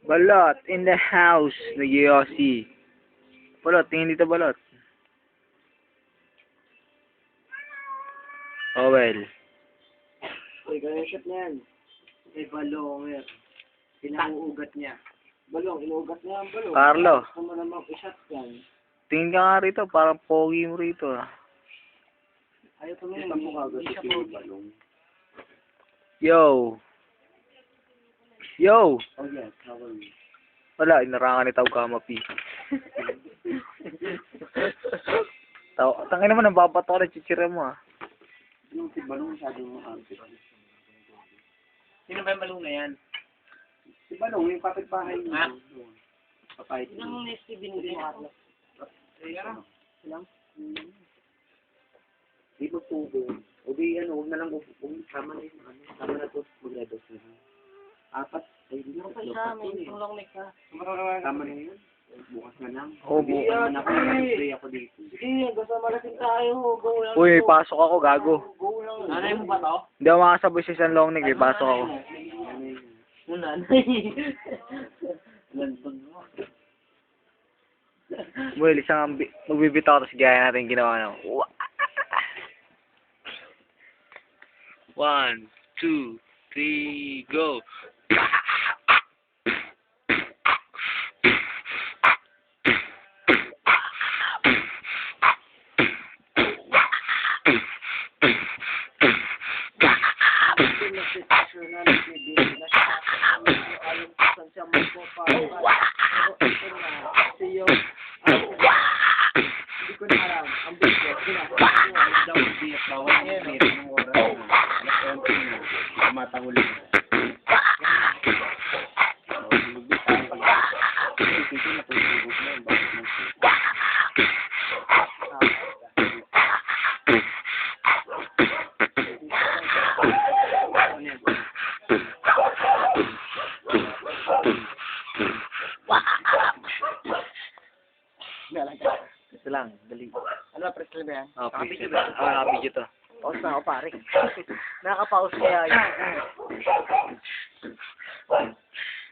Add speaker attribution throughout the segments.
Speaker 1: Balot in the house. Nag-Yossi. Balot, tingin dito balot. Oh well.
Speaker 2: Uy, ganyan shot na yan. May balong, pinauugat niya. Balong, inuugat niya ang balong.
Speaker 1: Carlo.
Speaker 2: Gusto mo namang i-shot yan.
Speaker 1: Tingin ka nga rito. Parang pogi mo rito.
Speaker 2: Ayaw tumingin. Kita mo kagad yung balong.
Speaker 1: Yo. Yo.
Speaker 2: Oh yes, how are you?
Speaker 1: Wala, inarangan ni Tao Kamapi. Tangin naman, nababato ka na chichira mo ah.
Speaker 2: Yung si balong masyadong makampi.
Speaker 3: Sino ba yung balong na yan?
Speaker 2: Si balong, yung kapitbahay niya.
Speaker 3: Ha?
Speaker 2: Papayit niya.
Speaker 3: Nang nesti binigay mo Carlo.
Speaker 2: Silang? Di ba tubo? O di huwag na lang, tama na yung tama na to, mag-redos na. Apat, ay di na.
Speaker 3: Ay, sa amin, itong long neck ka.
Speaker 2: Tama na yun. Bukas na lang.
Speaker 1: Oo, bukas
Speaker 2: na ako, ako dito.
Speaker 3: Sige, basta malaking tayo. Go lang.
Speaker 1: Uy, pasok ako, gago.
Speaker 3: Go lang. Nanay mo ba to?
Speaker 1: Hindi ako makasabay sa isang long neck, pasok ako.
Speaker 3: Yung nanay. Lantod mo.
Speaker 1: Well, magbibitaw tapos gaya natin ginawa na. 1, 2, 3, go!
Speaker 2: Hindi ko na alam. Ang buto, daw biyat bawal niya, meron ng oras na. Alas 11 na, tumatahuli na.
Speaker 1: Ito lang, dali.
Speaker 2: Ano, press ba yan?
Speaker 1: Oh, please. Nakabidyo to.
Speaker 2: Pause na ako, pare. Nakaka-pause kaya yun.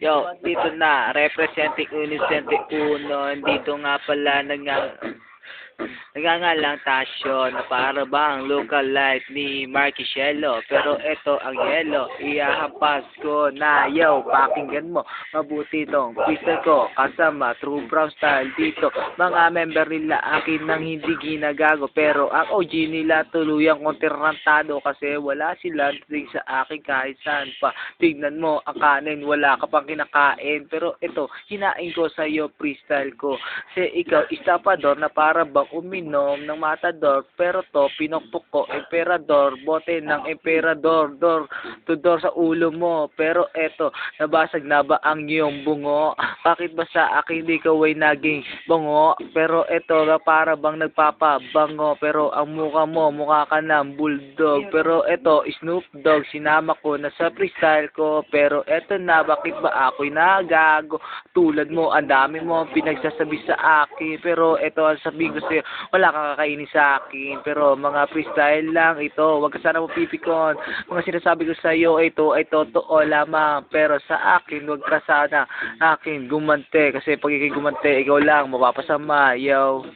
Speaker 1: Yo, dito na, representing Unicente Uno, dito nga pala nagangalang Tasyo na para bang local light ni Marky Shelo. Pero eto ang yelo, ihahampas ko na. Yo, pakinggan mo, mabuti tong pistol ko kasama True Brown Style dito. Mga member nila akin nang hindi ginagago, pero ang OG nila tuluyang kontrantado kasi wala sila dating sa akin kahit saan pa. Tignan mo ang kanin, wala ka pang kinakain, pero ito, hinain ko sa'yo freestyle ko. Kasi ikaw, estapador na para bang uminom ng matador, pero to pinokpok ko emperador, bote ng emperador, door to door sa ulo mo. Pero eto, nabasag na ba ang iyong bungo? Bakit ba sa akin di ka way naging bungo? Pero eto, para bang nagpapabango, pero ang mukha mo, mukha ka ng bulldog. Pero eto, Snoop Dogg, sinama ko na sa freestyle ko, pero eto na, bakit ba ako'y nagago? Tulad mo, ang dami mo pinagsasabi sa akin, pero eto, ang sabihin ko sa'yo, wala kang kakainin sa akin. Pero mga freestyle lang ito, wag ka sana mapipikon. Mga sinasabi ko sa'yo, ito ay totoo lamang, pero sa akin, wag ka sana akin gumante, kasi pag ikay gumante, ikaw lang mapapasama. Yo.